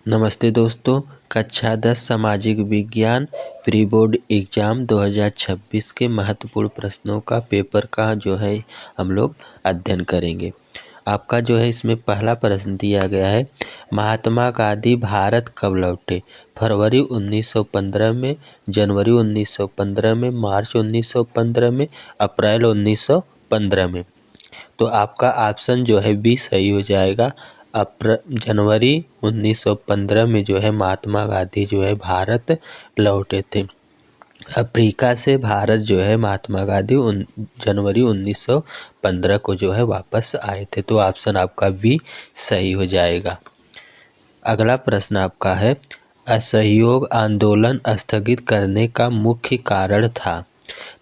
नमस्ते दोस्तों। कक्षा 10 सामाजिक विज्ञान प्री बोर्ड एग्ज़ाम 2026 के महत्वपूर्ण प्रश्नों का पेपर का जो है हम लोग अध्ययन करेंगे। आपका जो है इसमें पहला प्रश्न दिया गया है, महात्मा गांधी भारत कब लौटे? फरवरी 1915 में, जनवरी 1915 में, मार्च 1915 में, अप्रैल 1915 में। तो आपका ऑप्शन जो है बी सही हो जाएगा। जनवरी 1915 में जो है महात्मा गांधी जो है भारत लौटे थे। अफ्रीका से भारत जो है महात्मा गांधी जनवरी 1915 को जो है वापस आए थे। तो ऑप्शन आपका बी सही हो जाएगा। अगला प्रश्न आपका है, असहयोग आंदोलन स्थगित करने का मुख्य कारण था?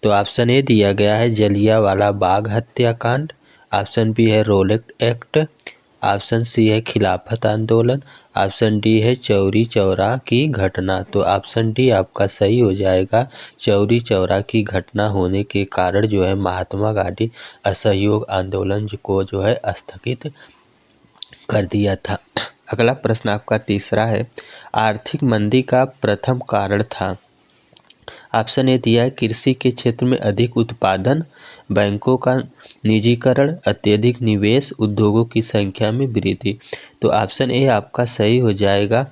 तो ऑप्शन ए दिया गया है जलियांवाला बाग हत्याकांड, ऑप्शन बी है रोलेट एक्ट, ऑप्शन सी है खिलाफत आंदोलन, ऑप्शन डी है चौरी चौरा की घटना। तो ऑप्शन डी आपका सही हो जाएगा। चौरी चौरा की घटना होने के कारण जो है महात्मा गांधी असहयोग आंदोलन को जो है स्थगित कर दिया था। अगला प्रश्न आपका तीसरा है, आर्थिक मंदी का प्रथम कारण था? ऑप्शन ए दिया है कृषि के क्षेत्र में अधिक उत्पादन, बैंकों का निजीकरण, अत्यधिक निवेश, उद्योगों की संख्या में वृद्धि। तो ऑप्शन ए आपका सही हो जाएगा।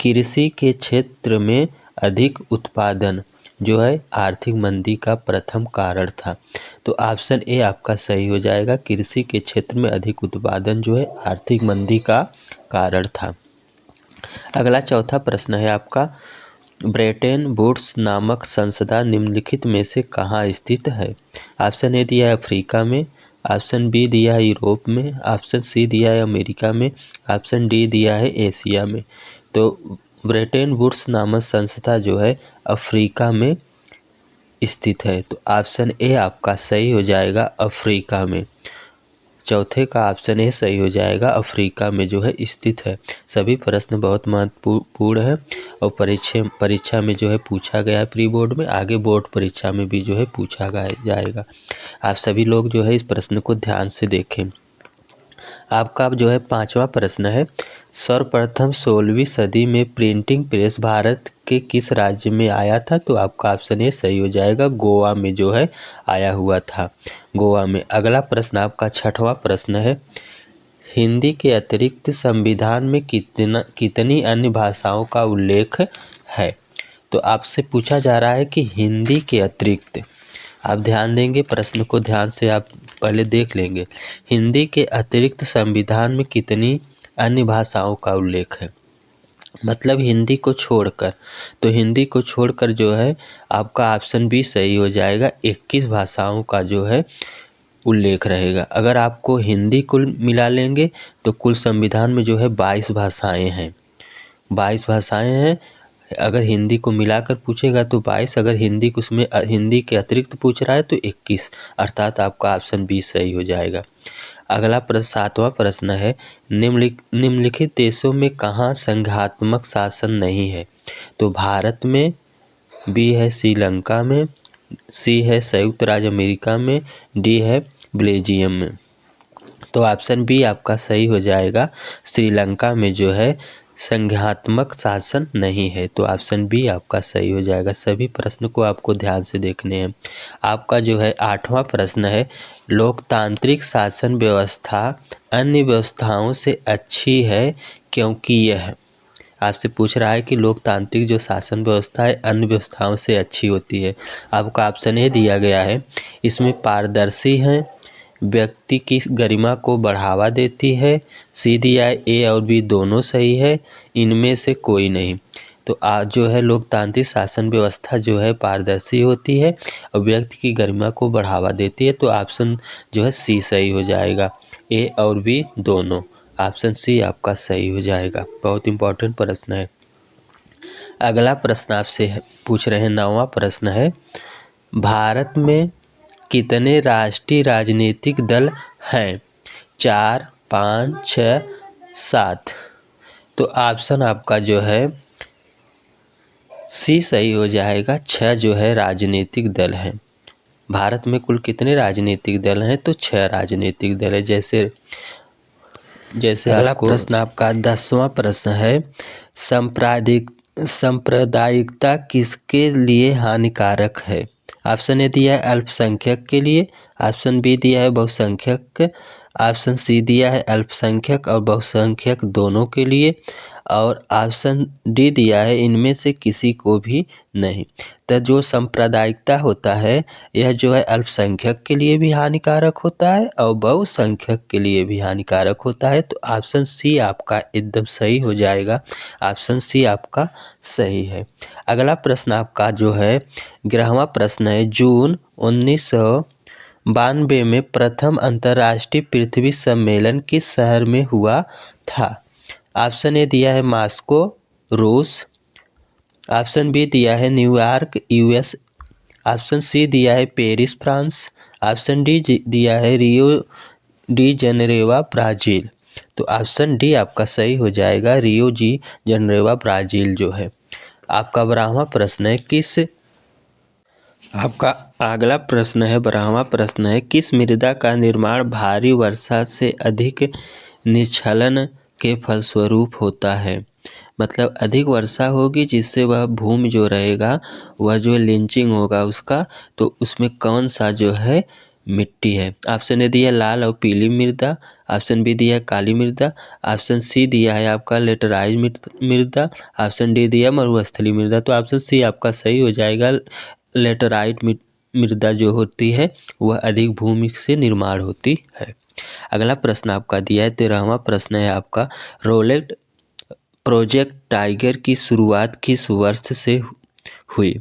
कृषि के क्षेत्र में अधिक उत्पादन जो है आर्थिक मंदी का प्रथम कारण था। तो ऑप्शन ए आपका सही हो जाएगा। कृषि के क्षेत्र में अधिक उत्पादन जो है आर्थिक मंदी का कारण था। अगला चौथा प्रश्न है आपका, ब्रेटन वुड्स नामक संस्था निम्नलिखित में से कहाँ स्थित है? ऑप्शन ए दिया है अफ्रीका में, ऑप्शन बी दिया है यूरोप में, ऑप्शन सी दिया है अमेरिका में, ऑप्शन डी दिया है एशिया में। तो ब्रेटन वुड्स नामक संस्था जो है अफ्रीका में स्थित है। तो ऑप्शन ए आपका सही हो जाएगा, अफ्रीका में। चौथे का ऑप्शन ए सही हो जाएगा, अफ्रीका में जो है स्थित है। सभी प्रश्न बहुत महत्वपूर्ण है और परीक्षा में जो है पूछा गया है प्री बोर्ड में, आगे बोर्ड परीक्षा में भी जो है पूछा जाएगा। आप सभी लोग जो है इस प्रश्न को ध्यान से देखें। आपका अब जो है पांचवा प्रश्न है, सर्वप्रथम 16वीं सदी में प्रिंटिंग प्रेस भारत के किस राज्य में आया था? तो आपका ऑप्शन ए सही हो जाएगा, गोवा में जो है आया हुआ था, गोवा में। अगला प्रश्न आपका छठवां प्रश्न है, हिंदी के अतिरिक्त संविधान में कितनी अन्य भाषाओं का उल्लेख है? तो आपसे पूछा जा रहा है कि हिंदी के अतिरिक्त, आप ध्यान देंगे प्रश्न को, ध्यान से आप पहले देख लेंगे, हिंदी के अतिरिक्त संविधान में कितनी अन्य भाषाओं का उल्लेख है, मतलब हिंदी को छोड़कर। तो हिंदी को छोड़कर जो है आपका ऑप्शन बी सही हो जाएगा, 21 भाषाओं का जो है उल्लेख रहेगा। अगर आपको हिंदी कुल मिला लेंगे तो कुल संविधान में जो है 22 भाषाएं हैं, 22 भाषाएं हैं। अगर हिंदी को मिलाकर पूछेगा तो 22, अगर हिंदी को उसमें हिंदी के अतिरिक्त पूछ रहा है तो 21, अर्थात आपका ऑप्शन बी सही हो जाएगा। अगला प्रश्न सातवां प्रश्न है, निम्नलिखित देशों में कहाँ संघात्मक शासन नहीं है? तो भारत में, बी है श्रीलंका में, सी है संयुक्त राज्य अमेरिका में, डी है बेल्जियम में। तो ऑप्शन बी आपका सही हो जाएगा, श्रीलंका में जो है संघात्मक शासन नहीं है। तो ऑप्शन बी आपका सही हो जाएगा। सभी प्रश्न को आपको ध्यान से देखने हैं। आपका जो है आठवां प्रश्न है, लोकतांत्रिक शासन व्यवस्था अन्य व्यवस्थाओं से अच्छी है क्योंकि यह, आपसे पूछ रहा है कि लोकतांत्रिक जो शासन व्यवस्था है अन्य व्यवस्थाओं से अच्छी होती है। आपका ऑप्शन ए दिया गया है, इसमें पारदर्शी है, व्यक्ति की गरिमा को बढ़ावा देती है, सी दिया है ए और बी दोनों सही है, इनमें से कोई नहीं। तो आज जो है लोकतांत्रिक शासन व्यवस्था जो है पारदर्शी होती है और व्यक्ति की गरिमा को बढ़ावा देती है। तो ऑप्शन जो है सी सही हो जाएगा, ए और बी दोनों, ऑप्शन सी आपका सही हो जाएगा। बहुत इंपॉर्टेंट प्रश्न है। अगला प्रश्न आपसे पूछ रहे हैं, नौवां प्रश्न है, भारत में कितने राष्ट्रीय राजनीतिक दल हैं? 4, 5, 6, 7। तो ऑप्शन आपका जो है सी सही हो जाएगा, 6 जो है राजनीतिक दल हैं। भारत में कुल कितने राजनीतिक दल हैं? तो 6 राजनीतिक दल है। जैसे जैसे अगला प्रश्न आपका 10वां प्रश्न है, सांप्रदायिकता किसके लिए हानिकारक है? ऑप्शन ए दिया है अल्पसंख्यक के लिए, ऑप्शन बी दिया है बहुसंख्यक, ऑप्शन सी दिया है अल्पसंख्यक और बहुसंख्यक दोनों के लिए, और ऑप्शन डी दिया है इनमें से किसी को भी नहीं। तो जो सांप्रदायिकता होता है यह जो है अल्पसंख्यक के लिए भी हानिकारक होता है और बहुसंख्यक के लिए भी हानिकारक होता है। तो ऑप्शन सी आपका एकदम सही हो जाएगा, ऑप्शन सी आपका सही है। अगला प्रश्न आपका जो है 11वां प्रश्न है, जून 1992 में प्रथम अंतर्राष्ट्रीय पृथ्वी सम्मेलन किस शहर में हुआ था? ऑप्शन ए दिया है मॉस्को रूस, ऑप्शन बी दिया है न्यूयॉर्क यूएस, ऑप्शन सी दिया है पेरिस फ्रांस, ऑप्शन डी दिया है रियो डी जेनेरो ब्राज़ील। तो ऑप्शन डी आपका सही हो जाएगा, रियो डी जेनेरो ब्राज़ील जो है। आपका 12वां प्रश्न है आपका अगला प्रश्न है 12वां प्रश्न है, किस मृदा का निर्माण भारी वर्षा से अधिक निस्खलन के फलस्वरूप होता है? मतलब अधिक वर्षा होगी जिससे वह भूमि जो रहेगा वह जो लिंचिंग होगा उसका, तो उसमें कौन सा जो है मिट्टी है? ऑप्शन ए दिया लाल और पीली मृदा, ऑप्शन बी दिया काली मृदा, ऑप्शन सी दिया है आपका लेटराइज मृदा, ऑप्शन डी दिया मरुस्थलीय मृदा। तो ऑप्शन सी आपका सही हो जाएगा, लेटराइट मृदा जो होती है वह अधिक भूमि से निर्माण होती है। अगला प्रश्न आपका दिया है 13वां प्रश्न है आपका, रोलेट प्रोजेक्ट टाइगर की शुरुआत किस वर्ष से हुई?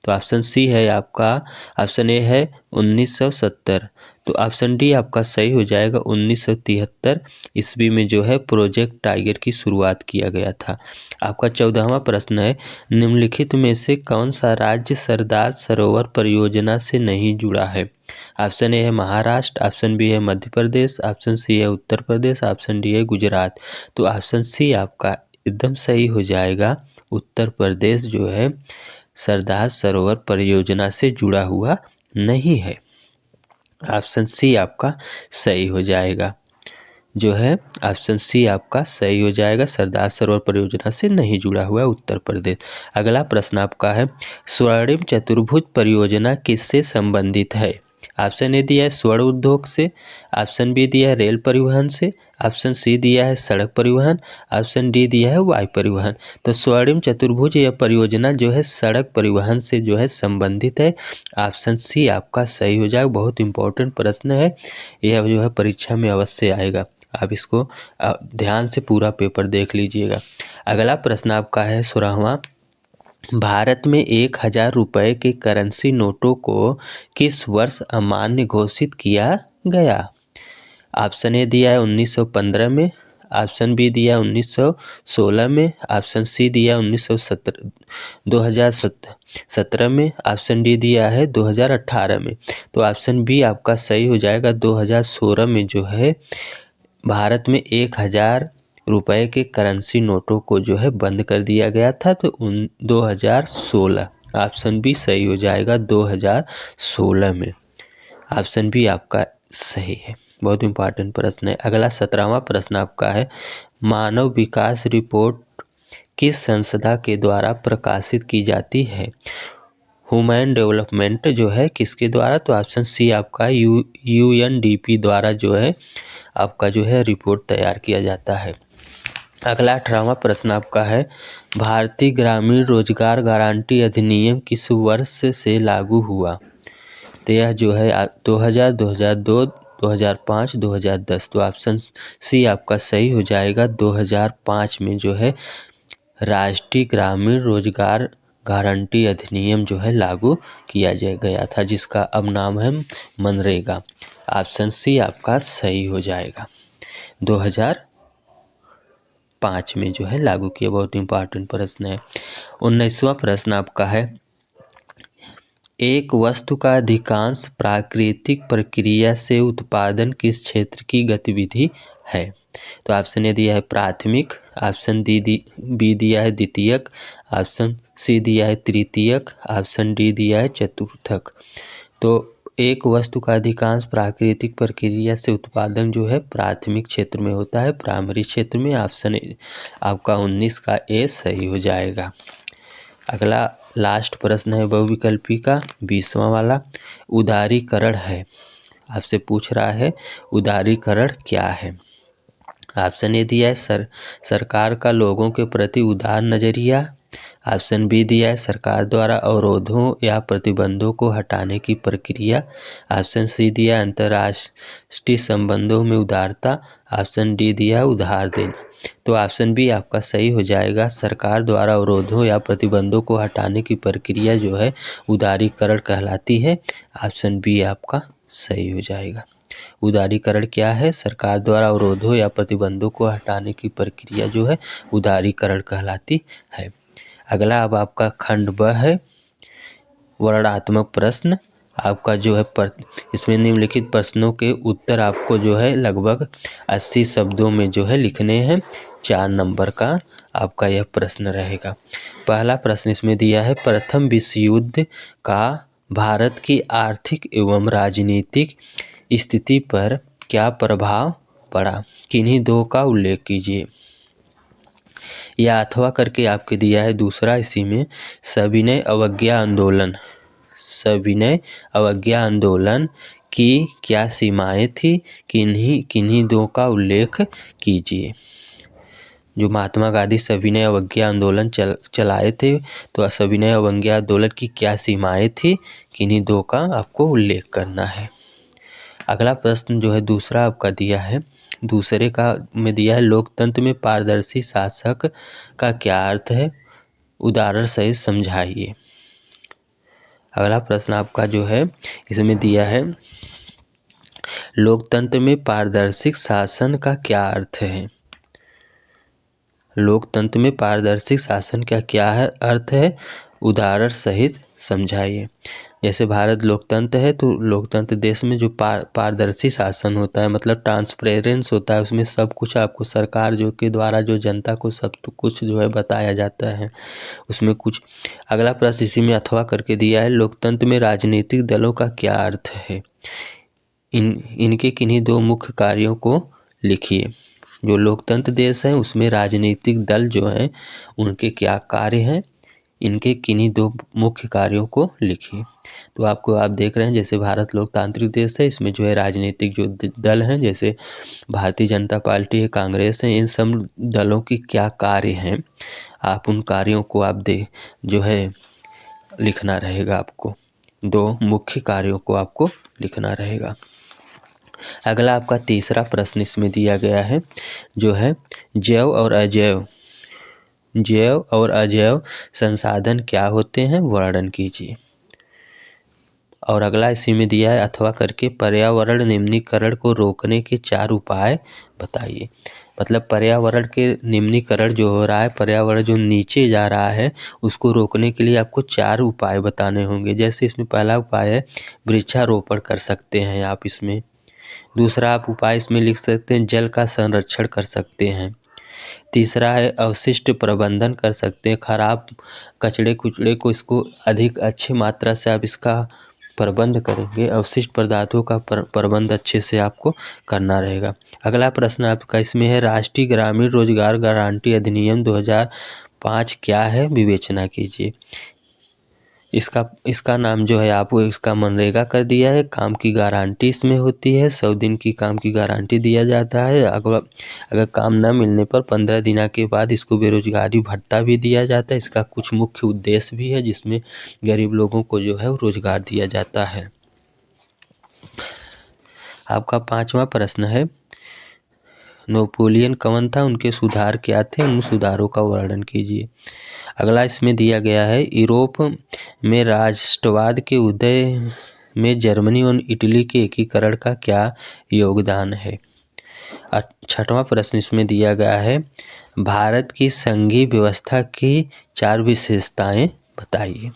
तो ऑप्शन सी है आपका, ऑप्शन ए है 1970, तो ऑप्शन डी आपका सही हो जाएगा 1973 ईस्वी में जो है प्रोजेक्ट टाइगर की शुरुआत किया गया था। आपका 14वां प्रश्न है, निम्नलिखित में से कौन सा राज्य सरदार सरोवर परियोजना से नहीं जुड़ा है? ऑप्शन ए है महाराष्ट्र, ऑप्शन बी है मध्य प्रदेश, ऑप्शन सी है उत्तर प्रदेश, ऑप्शन डी है गुजरात। तो ऑप्शन सी आपका एकदम सही हो जाएगा, उत्तर प्रदेश जो है सरदार सरोवर परियोजना से जुड़ा हुआ नहीं है। ऑप्शन सी आपका सही हो जाएगा, जो है ऑप्शन सी आपका सही हो जाएगा, सरदार सरोवर परियोजना से नहीं जुड़ा हुआ उत्तर प्रदेश। अगला प्रश्न आपका है, स्वर्णिम चतुर्भुज परियोजना किससे संबंधित है? ऑप्शन ए दिया है स्वर्ण उद्योग से, ऑप्शन बी दिया है रेल परिवहन से, ऑप्शन सी दिया है सड़क परिवहन, ऑप्शन डी दिया है वायु परिवहन। तो स्वर्णिम चतुर्भुज यह परियोजना जो है सड़क परिवहन से जो है संबंधित है। ऑप्शन सी आपका सही हो जाएगा। बहुत इंपॉर्टेंट प्रश्न है, यह जो है परीक्षा में अवश्य आएगा, आप इसको ध्यान से पूरा पेपर देख लीजिएगा। अगला प्रश्न आपका है 16वां, भारत में 1000 रुपये के करेंसी नोटों को किस वर्ष अमान्य घोषित किया गया? ऑप्शन ए दिया है 1915 में, ऑप्शन बी दिया 1916 में, ऑप्शन सी दिया 2017 में, ऑप्शन डी दिया है 2018 में। तो ऑप्शन बी आपका सही हो जाएगा, 2016 में जो है भारत में 1000 रुपये के करेंसी नोटों को जो है बंद कर दिया गया था। तो 2016 ऑप्शन बी सही हो जाएगा, 2016 में ऑप्शन बी आपका सही है। बहुत इंपॉर्टेंट प्रश्न है। अगला 17वां प्रश्न आपका है, मानव विकास रिपोर्ट किस संस्था के द्वारा प्रकाशित की जाती है? ह्यूमन डेवलपमेंट जो है किसके द्वारा? तो ऑप्शन सी आपका यूएनडीपी द्वारा जो है आपका जो है रिपोर्ट तैयार किया जाता है। अगला 18वां प्रश्न आपका है, भारतीय ग्रामीण रोजगार गारंटी अधिनियम किस वर्ष से लागू हुआ? तो यह जो है 2000, 2002, 2005, 2010। तो ऑप्शन सी आपका सही हो जाएगा, 2005 में जो है राष्ट्रीय ग्रामीण रोजगार गारंटी अधिनियम जो है लागू किया गया था, जिसका अब नाम है मनरेगा। ऑप्शन सी आपका सही हो जाएगा, 2005 में जो है लागू किया। बहुत इंपॉर्टेंट प्रश्न है। 19वां प्रश्न आपका है, एक वस्तु का अधिकांश प्राकृतिक प्रक्रिया से उत्पादन किस क्षेत्र की गतिविधि है? तो ऑप्शन ए दिया है प्राथमिक, ऑप्शन बी दिया है द्वितीयक, ऑप्शन सी दिया है तृतीयक, ऑप्शन डी दिया है चतुर्थक। तो एक वस्तु का अधिकांश प्राकृतिक प्रक्रिया से उत्पादन जो है प्राथमिक क्षेत्र में होता है, प्राइमरी क्षेत्र में। ऑप्शन आपका 19 का ए सही हो जाएगा। अगला लास्ट प्रश्न है बहुविकल्पी का 20वां वाला, उदारीकरण है। आपसे पूछ रहा है उदारीकरण क्या है। ऑप्शन ए दिया है सरकार का लोगों के प्रति उदार नज़रिया। ऑप्शन बी दिया है सरकार द्वारा अवरोधों या प्रतिबंधों को हटाने की प्रक्रिया। ऑप्शन सी दिया है अंतर्राष्ट्रीय संबंधों में उदारता। ऑप्शन डी दिया है उधार देना। तो ऑप्शन बी आपका सही हो जाएगा। सरकार द्वारा अवरोधों या प्रतिबंधों को हटाने की प्रक्रिया जो है उदारीकरण कहलाती है। ऑप्शन बी आपका सही हो जाएगा। उदारीकरण क्या है? सरकार द्वारा अवरोधों या प्रतिबंधों को हटाने की प्रक्रिया जो है उदारीकरण कहलाती है। अगला अब आपका खंड ब है वर्णनात्मक प्रश्न। आपका जो है इसमें निम्नलिखित प्रश्नों के उत्तर आपको जो है लगभग 80 शब्दों में जो है लिखने हैं। 4 नंबर का आपका यह प्रश्न रहेगा। पहला प्रश्न इसमें दिया है प्रथम विश्व युद्ध का भारत की आर्थिक एवं राजनीतिक स्थिति पर क्या प्रभाव पड़ा? किन्हीं दो का उल्लेख कीजिए। या अथवा करके आपके दिया है दूसरा, इसी में सविनय अवज्ञा आंदोलन की क्या सीमाएं थी? किन्हीं दो का उल्लेख कीजिए। जो महात्मा गांधी सविनय अवज्ञा आंदोलन चलाए थे, तो सविनय अवज्ञा आंदोलन की क्या सीमाएं थी? किन्हीं दो का आपको उल्लेख करना है। अगला प्रश्न जो है दूसरा आपका दिया है, दूसरे का में दिया है लोकतंत्र में पारदर्शी शासक का क्या अर्थ है? उदाहरण सहित समझाइए। अगला प्रश्न आपका जो है इसमें दिया है लोकतंत्र में पारदर्शी शासन का क्या अर्थ है? लोकतंत्र में पारदर्शी शासन का क्या है अर्थ है? उदाहरण सहित समझाइए। जैसे भारत लोकतंत्र है, तो लोकतंत्र देश में जो पारदर्शी शासन होता है, मतलब ट्रांसपेरेंस होता है, उसमें सब कुछ आपको सरकार जो के द्वारा जो जनता को सब कुछ जो है बताया जाता है उसमें कुछ। अगला प्रश्न इसी में अथवा करके दिया है लोकतंत्र में राजनीतिक दलों का क्या अर्थ है? इनके किन्हीं दो मुख्य कार्यों को लिखिए। जो लोकतंत्र देश है उसमें राजनीतिक दल जो हैं उनके क्या कार्य हैं, इनके किन्हीं दो मुख्य कार्यों को लिखिए। तो आप देख रहे हैं जैसे भारत लोकतांत्रिक देश है, इसमें जो है राजनीतिक जो दल हैं जैसे भारतीय जनता पार्टी है, कांग्रेस है, इन सब दलों की क्या कार्य हैं, आप उन कार्यों को आप जो है लिखना रहेगा। आपको दो मुख्य कार्यों को आपको लिखना रहेगा। अगला आपका तीसरा प्रश्न इसमें दिया गया है जो है जैव और अजैव संसाधन क्या होते हैं? वर्णन कीजिए। और अगला इसी में दिया है अथवा करके पर्यावरण निम्नीकरण को रोकने के 4 उपाय बताइए। मतलब पर्यावरण के निम्नीकरण जो हो रहा है, पर्यावरण जो नीचे जा रहा है, उसको रोकने के लिए आपको 4 उपाय बताने होंगे। जैसे इसमें पहला उपाय है वृक्षारोपण कर सकते हैं आप इसमें। दूसरा आप उपाय इसमें लिख सकते हैं जल का संरक्षण कर सकते हैं। तीसरा है अवशिष्ट प्रबंधन कर सकते हैं, खराब कचड़े कुचड़े को इसको अधिक अच्छी मात्रा से आप इसका प्रबंध करेंगे, अवशिष्ट पदार्थों का प्रबंध अच्छे से आपको करना रहेगा। अगला प्रश्न आपका इसमें है राष्ट्रीय ग्रामीण रोजगार गारंटी अधिनियम 2005 क्या है? विवेचना कीजिए। इसका नाम जो है आपको इसका मनरेगा कर दिया है। काम की गारंटी इसमें होती है, 100 दिन की काम की गारंटी दिया जाता है। अगर काम न मिलने पर 15 दिन के बाद इसको बेरोजगारी भत्ता भी दिया जाता है। इसका कुछ मुख्य उद्देश्य भी है जिसमें गरीब लोगों को जो है रोजगार दिया जाता है। आपका 5वां प्रश्न है नेपोलियन कौन था? उनके सुधार क्या थे? उन सुधारों का वर्णन कीजिए। अगला इसमें दिया गया है यूरोप में राष्ट्रवाद के उदय में जर्मनी और इटली के एकीकरण का क्या योगदान है? 6वां प्रश्न इसमें दिया गया है भारत की संघीय व्यवस्था की 4 विशेषताएं बताइए।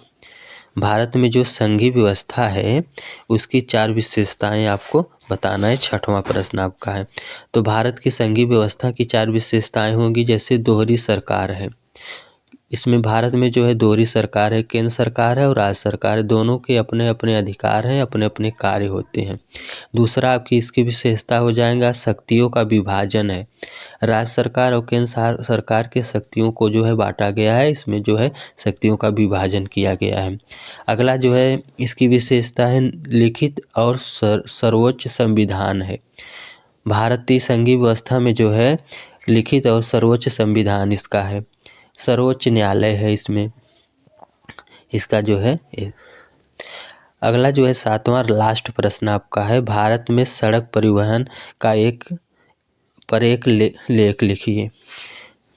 भारत में जो संघीय व्यवस्था है उसकी 4 विशेषताएं आपको बताना है। 6वां प्रश्न आपका है। तो भारत की संघीय व्यवस्था की 4 विशेषताएं होंगी, जैसे दोहरी सरकार है, इसमें भारत में जो है दोहरी सरकार है, केंद्र सरकार है और राज्य सरकार है, दोनों के अपने अपने अधिकार हैं, अपने अपने कार्य होते हैं। दूसरा आपकी इसकी विशेषता हो जाएगा शक्तियों का विभाजन है। राज्य सरकार और केंद्र सरकार के शक्तियों को जो है बांटा गया है, इसमें जो है शक्तियों का विभाजन किया गया है। अगला जो है इसकी विशेषता है लिखित और सर्वोच्च संविधान है। भारतीय संघीय व्यवस्था में जो है लिखित और सर्वोच्च संविधान इसका है, सर्वोच्च न्यायालय है इसमें इसका जो है। अगला जो है 7वां लास्ट प्रश्न आपका है, भारत में सड़क परिवहन का एक लेख लिखिए।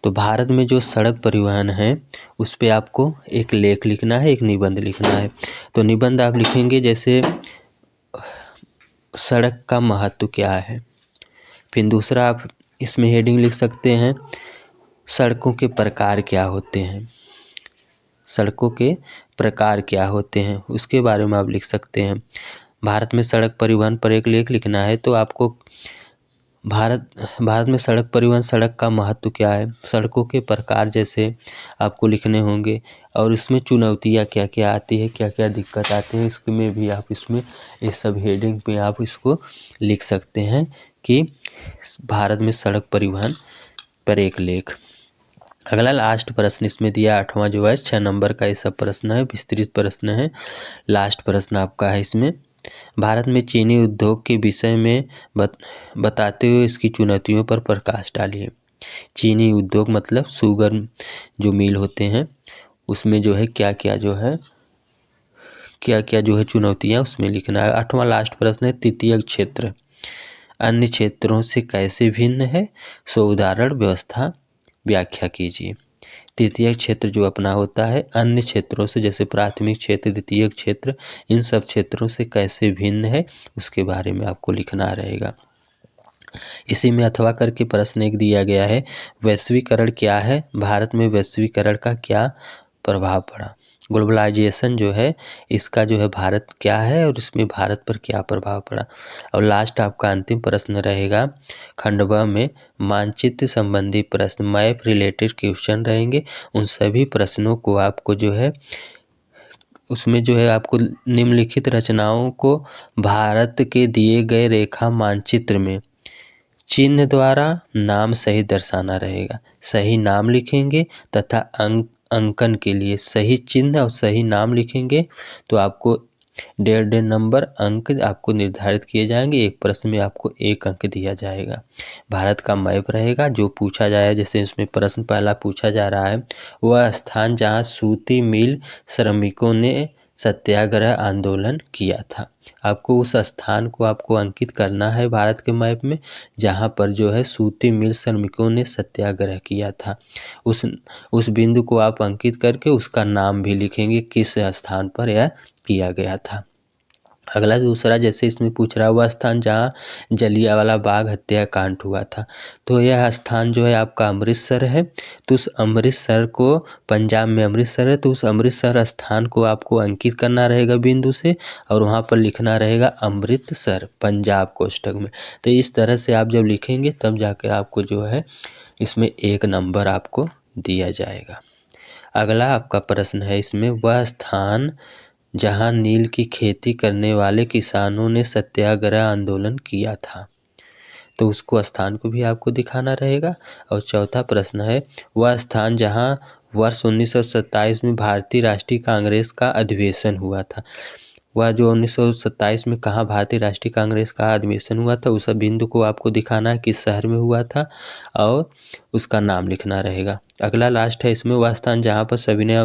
तो भारत में जो सड़क परिवहन है उस पे आपको एक लेख लिखना है, एक निबंध लिखना है। तो निबंध आप लिखेंगे जैसे सड़क का महत्व क्या है। फिर दूसरा आप इसमें हेडिंग लिख सकते हैं सड़कों के प्रकार क्या होते हैं, सड़कों के प्रकार क्या होते हैं उसके बारे में आप लिख सकते हैं। भारत में सड़क परिवहन पर एक लेख लिखना है तो आपको भारत में सड़क परिवहन, सड़क का महत्व क्या है, सड़कों के प्रकार जैसे आपको लिखने होंगे और इसमें चुनौतियाँ क्या क्या आती है, क्या क्या दिक्कत आती है, इसमें भी आप इसमें इस सब हेडिंग पे आप इसको लिख सकते हैं कि भारत में सड़क परिवहन पर एक लेख। अगला लास्ट प्रश्न इसमें दिया 8वां जो है 6 नंबर का ये सब प्रश्न है, विस्तृत प्रश्न है। लास्ट प्रश्न आपका है इसमें, भारत में चीनी उद्योग के विषय में बताते हुए इसकी चुनौतियों पर प्रकाश डालिए। चीनी उद्योग मतलब शुगर जो मिल होते हैं उसमें जो है क्या क्या जो है चुनौतियाँ उसमें लिखना है। 8वां लास्ट प्रश्न है, तृतीय क्षेत्र अन्य क्षेत्रों से कैसे भिन्न है, सो उदाहरण व्यवस्था व्याख्या कीजिए। तृतीय क्षेत्र जो अपना होता है अन्य क्षेत्रों से, जैसे प्राथमिक क्षेत्र, द्वितीय क्षेत्र, इन सब क्षेत्रों से कैसे भिन्न है उसके बारे में आपको लिखना रहेगा। इसी में अथवा करके प्रश्न एक दिया गया है, वैश्वीकरण क्या है, भारत में वैश्वीकरण का क्या प्रभाव पड़ा। ग्लोबलाइजेशन जो है इसका जो है भारत क्या है और इसमें भारत पर क्या प्रभाव पड़ा। और लास्ट आपका अंतिम प्रश्न रहेगा खंड ब में मानचित्र संबंधी प्रश्न, मैप रिलेटेड क्वेश्चन रहेंगे। उन सभी प्रश्नों को आपको जो है उसमें जो है आपको निम्नलिखित रचनाओं को भारत के दिए गए रेखा मानचित्र में चिन्ह द्वारा नाम सही दर्शाना रहेगा। सही नाम लिखेंगे तथा अंकन के लिए सही चिन्ह और सही नाम लिखेंगे तो आपको 1.5 नंबर अंक आपको निर्धारित किए जाएंगे। एक प्रश्न में आपको 1 अंक दिया जाएगा। भारत का मैप रहेगा जो पूछा जाए, जैसे इसमें प्रश्न पहला पूछा जा रहा है, वह स्थान जहाँ सूती मिल श्रमिकों ने सत्याग्रह आंदोलन किया था। आपको उस स्थान को आपको अंकित करना है भारत के मैप में जहाँ पर जो है सूती मिल श्रमिकों ने सत्याग्रह किया था। उस बिंदु को आप अंकित करके उसका नाम भी लिखेंगे किस स्थान पर यह किया गया था। अगला दूसरा जैसे इसमें पूछ रहा हुआ स्थान जहाँ जलियांवाला बाग हत्याकांड हुआ था, तो यह स्थान जो है आपका अमृतसर है। तो उस अमृतसर को, पंजाब में अमृतसर है, तो उस अमृतसर स्थान को आपको अंकित करना रहेगा बिंदु से और वहाँ पर लिखना रहेगा अमृतसर पंजाब कोष्ठक में। तो इस तरह से आप जब लिखेंगे तब जाकर आपको जो है इसमें 1 नंबर आपको दिया जाएगा। अगला आपका प्रश्न है इसमें, वह स्थान जहां नील की खेती करने वाले किसानों ने सत्याग्रह आंदोलन किया था, तो उसको स्थान को भी आपको दिखाना रहेगा। और चौथा प्रश्न है, वह स्थान जहां वर्ष 1927 में भारतीय राष्ट्रीय कांग्रेस का अधिवेशन हुआ था। वह जो 1927 में कहाँ भारतीय राष्ट्रीय कांग्रेस का अधिवेशन हुआ था उस बिंदु को आपको दिखाना है किस शहर में हुआ था और उसका नाम लिखना रहेगा। अगला लास्ट है इसमें, वह स्थान जहाँ पर सविनय